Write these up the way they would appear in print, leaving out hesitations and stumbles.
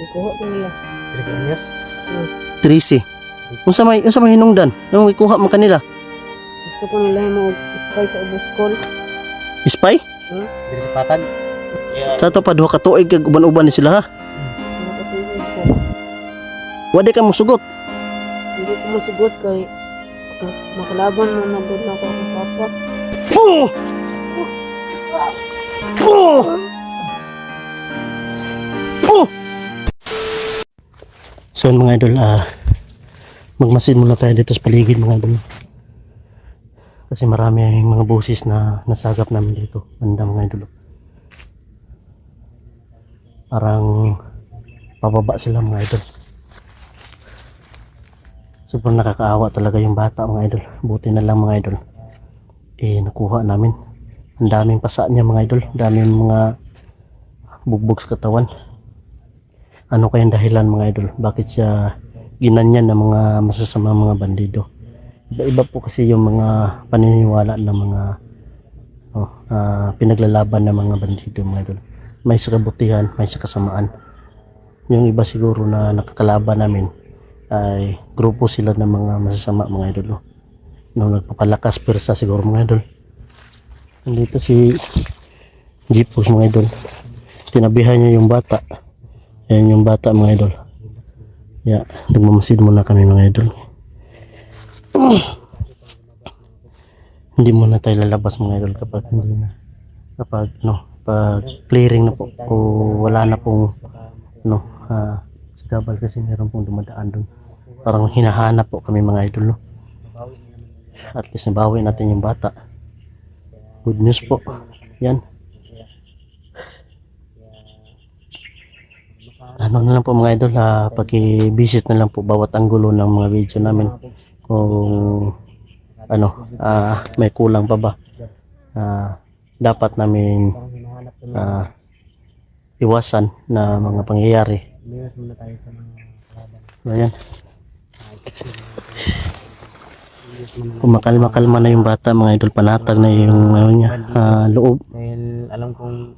ikuha ko nila. 13 anyos. 13. Unsa may hinungdan? Nung ikuha man kanila? Gusto ko nila mo spy sa ubos call. Spy? Diri sa patag. Sa to pa duha ka tuig kag uban-uban ni sila ha. Nakatuloy ko. Wadi ka mo sugot. Hindi ko masugot kay makalaban mo na good na ako akong papa. Oh! Oh! Oh! So yun, mga idol, magmasid muna tayo dito sa paligid mga idol. Kasi marami yung mga busis na nasagap namin dito. Banda mga idol. Parang pababa sila mga idol. Sobrang nakakaawa talaga yung bata mga idol. Buti na lang mga idol. Nakuha namin. Ang daming pasa niya mga idol. Daming mga bugbog sa katawan. Ano kayang dahilan mga idol? Bakit siya ginanyan ng mga masasama mga bandido? Iba-iba po kasi yung mga paniniwala ng mga pinaglalaban ng mga bandido mga idol. May sa kabutihan, may sa kasamaan. Yung iba siguro na nakakalaban namin ay grupo sila ng mga masasama mga idol. Nung nagpapalakas persa siguro mga idol. Nandito si Jeepos mga idol. Tinabihan niya yung bata. Ayan yung bata mga idol. Nagmamasid muna kami mga idol. Hindi muna tayo lalabas mga idol kapag pag clearing na po o wala na pong sa gabal kasi meron pong dumadaan doon. Parang hinahanap po kami mga idol At least nabawi natin yung bata. Good news po. Yan. Ano na lang po mga idol, paki-visit na lang po bawat anggulo ng mga video namin kung may kulang pa ba, dapat namin iwasan na mga pangyayari. Ayan. Kumakalma-kalma na yung bata mga idol, panatag na yung loob. Dahil alam kong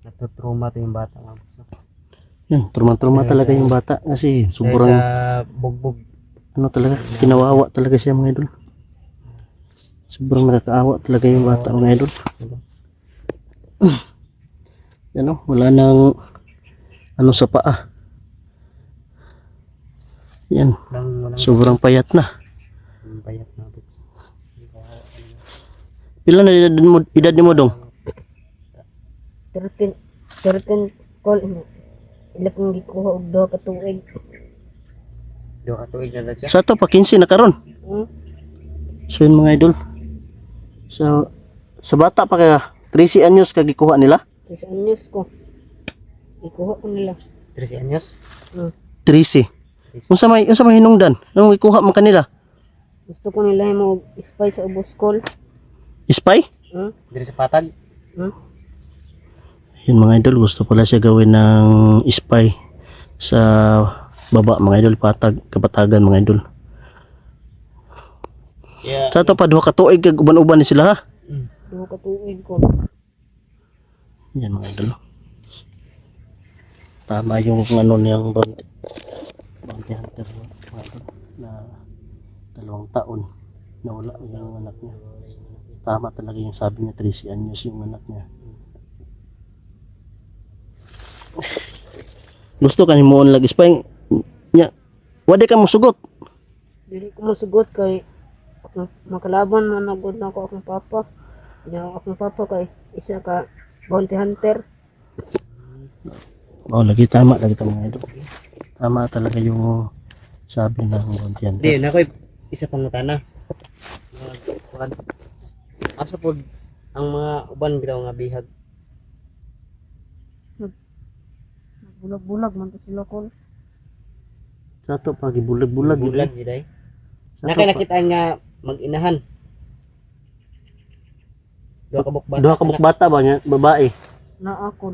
natutrauma to yung bata. Yan, truma-truma talaga yung bata kasi sobrang sa bugbog. talaga, kinawawa talaga siya mga idol. Sobrang nakakaawa talaga yung bata mga idol. Yan wala nang sa paa. Yan, sobrang payat na. Payat na. Pila na edad mo dong? 13 call. Ila kong gikuha og duha ka tuig. Duha ka tuig na siya. Sa to pa 15 na karon. So yun mga idol. Sa bata pa kaya 13 anyos kag gikuha nila? 13 anyos ko. Ikuha ko nila. 13 anyos. 13. Unsa may hinungdan? Nung ikuha man kanila? Gusto ko nila mo spy sa ubos call. Spy? Diri sa patag. Yun mga idol, gusto pala siya gawin ng spy sa baba mga idol, kapatagan mga idol. Sa to pa duha ka tuig kag uban-uban ni sila ha. Duha ka tuig ko. Yan mga idol. Tama yung niyang bounty hunter mga idol, na 2 taon nawala yung anak niya. Tama talaga yung sabi niya, 13 anyos yung anak niya. Gusto ka ni mo lag spy nya, wadi ka mo sugot. Dili ko masugot kay makalaban man na good na ako akong papa. Akong papa kay isa ka bounty hunter. Lagi tama mga idol. Tama talaga yung sabi ng bounty hunter. Di na ko isa pang mutana. Asa pod ang mga uban bitaw nga bihag. Bulag-bulag man to sila call. Sa to pag bulag-bulag Bulag giday. Nakita nga mag-inahan. Duha ka bata ba niya, babae? Na ako.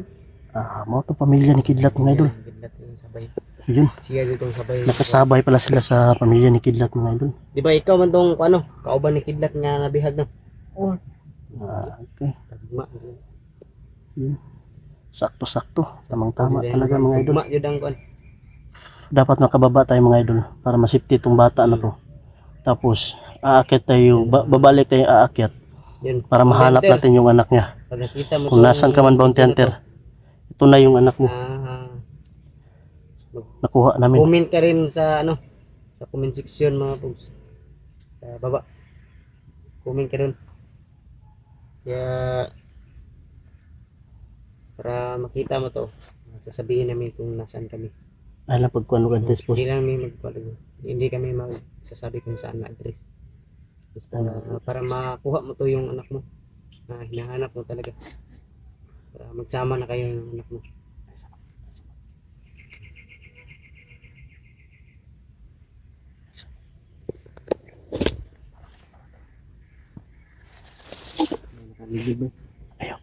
Mo to pamilya ni Kidlat mga idol. Kidlat yung sabay. Yun, Siya ditong sabay. nakasabay pala sila sa pamilya ni Kidlat mga idol. Di ba ikaw man tong kauban ni Kidlat nga nabihag na? Oh, Okay. Tagma. Sakto-sakto. Tamang-tama talaga mga idol. Tagma yun ang kuan. dapat nakababa tayo mga idol para masipti itong bata na to. Tapos aakyat tayo, babalik tayo aakyat Yun. para mahanap Hunter, natin yung anak niya. pag nakita mo Kung tong nasan ka man bounty video na hunter, to, ito na yung anak mo. Nakuha namin. comment ka rin sa ano, sa comment section mga pogs. Sa baba. Comment ka rin. Kaya para makita mo to, sasabihin namin kung nasaan kami. Alam pag kuano ka address po. Hindi lang hindi kami magsasabi kung saan na address. Basta para makuha mo to yung anak mo na hinahanap mo talaga. Para magsama na kayo ng anak mo. Ayaw.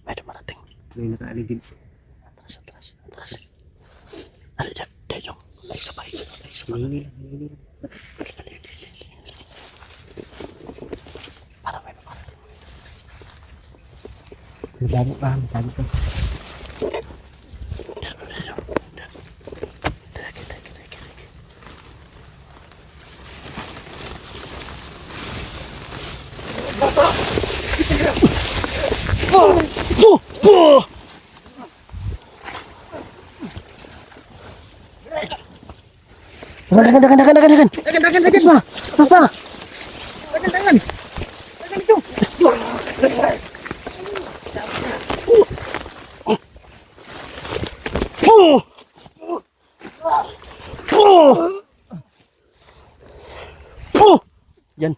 May dumarating. May nakaaligid. Atras. Ano dyan? Dyan yung. Ay, isa pa. Hindi lang. Para may dumarating. Madami pa. Dagan. Basta. Yan.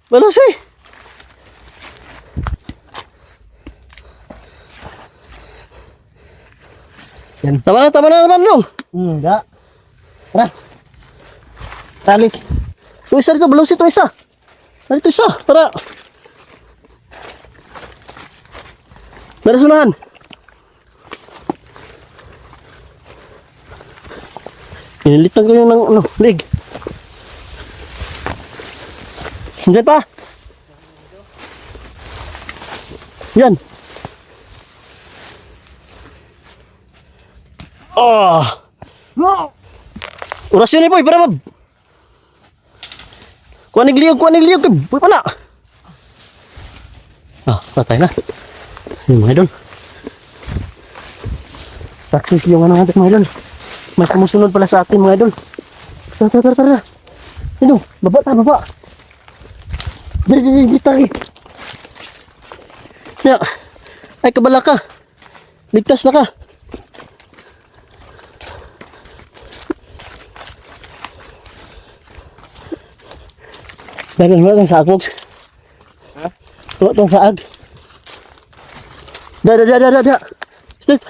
Balos eh. Yan. Tama na naman dong. Enggak. Talis. Ito isa dito, balos ito isa. Dito isa, para sunahan. Pinilitan ko yung ng leg. Diyan pa. Yan. Orasyon ni boy, para mab. Kuha nagliyog kay boy pa na. Patay na. Yung mga idol. Success yung ano natin mga idol. May sumusunod pala sa atin mga idol. Tara. Ito, baba. Dari tali. Ya. Ay kabala ka. Ligtas na ka. Dagan sa agmogs. Ha? Tuwa sa ag. Da. Stick.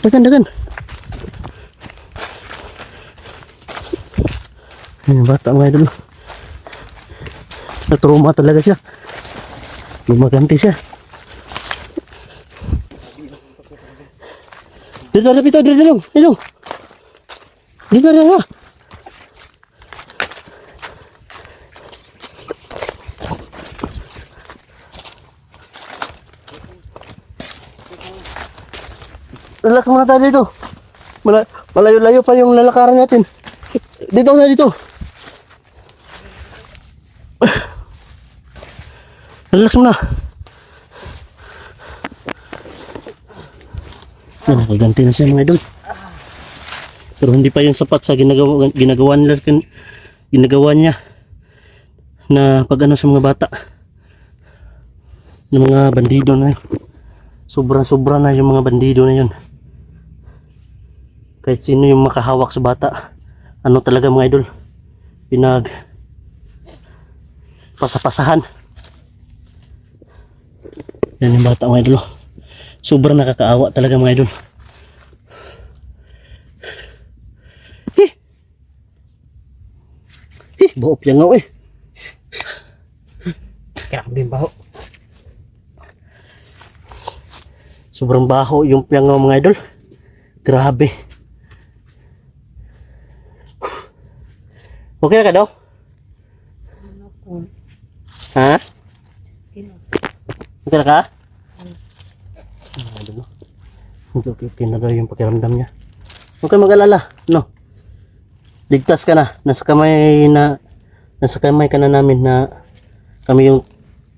Dagan. Yung bata mga idol. Natruma talaga siya. Lumaganti siya. Dito. Lalak muna tayo dito. Malayo-layo pa yung lalakaran natin. Dito. Relax muna. Nakaganti na siya mga idol. Pero hindi pa yung sapat sa ginagawa niya na pag ano sa mga bata. Ng mga bandido na yun. Sobra na yung mga bandido na yun. Kahit sino yung makahawak sa bata. Ano talaga mga idol. Pasapasahan. Yan yung bata mga idol. Sobrang nakakaawa talaga mga idol. Baho piyang nga eh. Grabe yung baho. Sobrang baho yung piyangaw mga idol. Grabe. Okay na ka daw? Ano po? Ha? Sino? Okay na ka? Idol no? Okay na daw yung pakiramdam niya. Huwag kang mag-alala. No? Ligtas ka na. Nasa kamay ka na namin na kami yung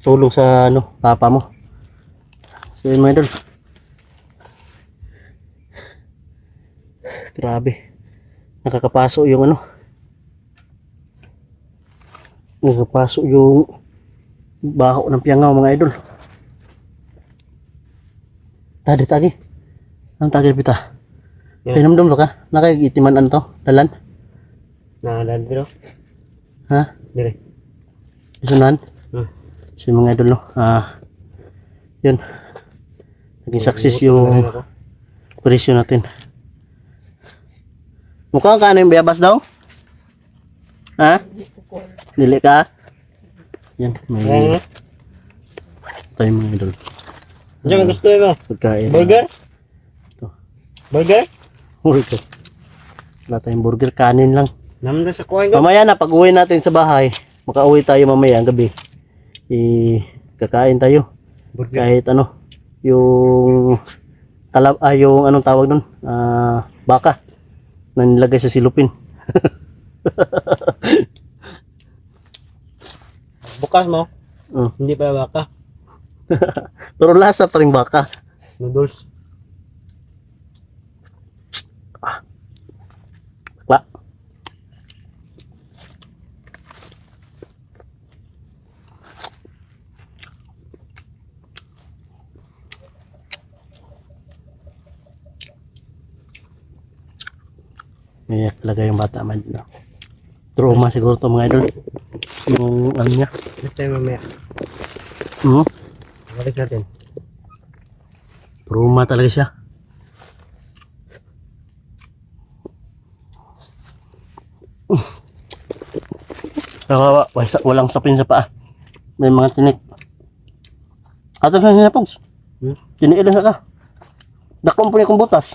tulong sa papa mo. So yun mga idol. Grabe. Nakakapaso yung nakakapaso yung baho ng piyangaw mga idol. Tagi. Ang tagi pita. Yeah. Pinamdam ba ka? Nakagitiman to? Dalan? Dito. Ha? Dire. Isunan? So yung mga idol yun. Naging success yung operasyon natin. Mukhang ka yung bayabas daw? Ha? Dili ka? Yan. May tayo mga idol. Diyan gusto mo? Pagkain. Burger? Ito. Burger? Burger. Wala tayong burger. Kanin lang. Naman sa kuhain ko. Mamaya na, pag uwi natin sa bahay, makauwi tayo mamaya ang gabi. Kakain tayo. Burger. Kahit yung yung anong tawag nun? Baka na nilagay sa silupin. Bukas mo? Mm. Hindi pa baka. Pero lasa pa rin baka. Noodles. Bakla. Iyak talaga yung bata man. Trauma siguro to mga idol. Yung niya. Next time mamaya. Balik natin. Trauma talaga siya. Kawawa, walang sapin sa paa. May mga tinik. Ato sa niya pogs. Tiniilan na ka. Dakpang po niya kong butas.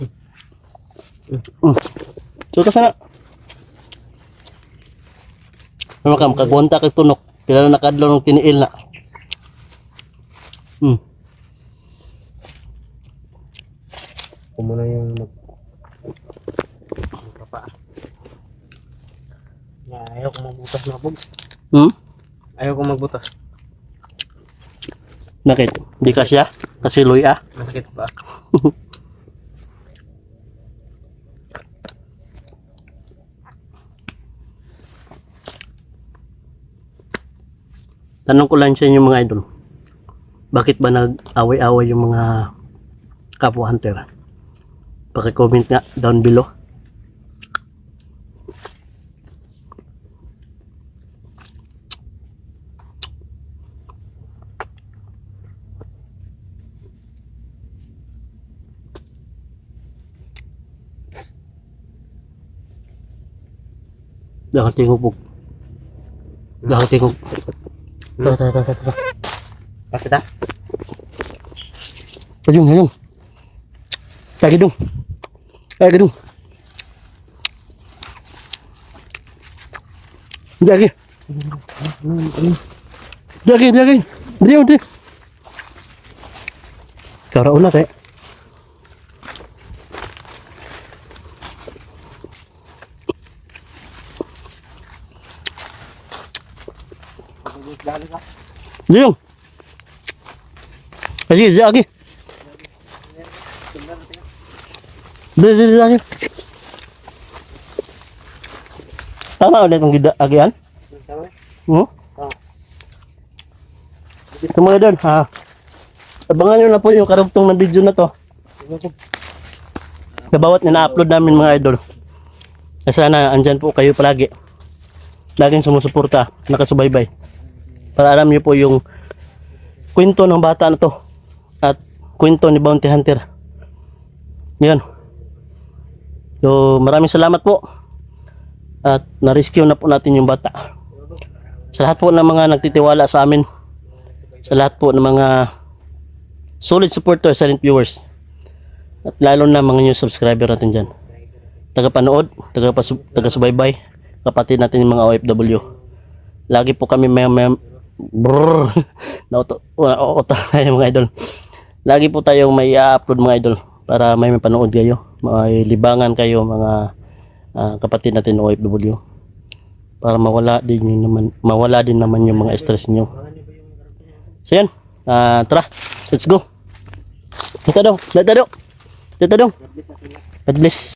So ka sana. Ano ka, makagwanta kay tunok. Kailan nakadlaw ng tiniil na. Kumuna yung magpapa. Ayaw ko magbutas mga pogs. Ayaw ko magbutas. Bakit? Di ka siya? Kasi luy Masakit pa. Tanong ko lang sa inyo mga idol. Bakit ba nag-away-away yung mga kapwa hunter? Paki-comment nga down below. Jangan tingog po. Jangan tingog. Tara. Pasita? Ayun. Ay, gedung. Jagi. Di. Cara una kayak. Diyo. Lagi. Lagi. Tama ulit ang agian? Ito mga idol, abangan nyo na po yung karugtong ng video na to. Sa bawat na-upload namin mga idol. Sana andyan po kayo palagi. Laging sumusuporta, nakasubaybay. Para alam niyo po yung kwento ng bata na to at kwento ni Bounty Hunter. Yan. So maraming salamat po at na-rescue na po natin yung bata. Sa lahat po ng mga nagtitiwala sa amin, sa lahat po ng mga solid supporters, silent viewers, At lalo na mga new subscriber natin dyan. Tagapanood, taga-subaybay, kapatid natin yung mga OFW. Lagi po kami brrr, nauta tayo mga idol. Lagi po tayong may i-upload mga idol para may mapanood kayo, may libangan kayo mga kapatid natin OFW. Para mawala din naman yung mga stress nyo. So yan, tara, let's go. Dito dong. God bless.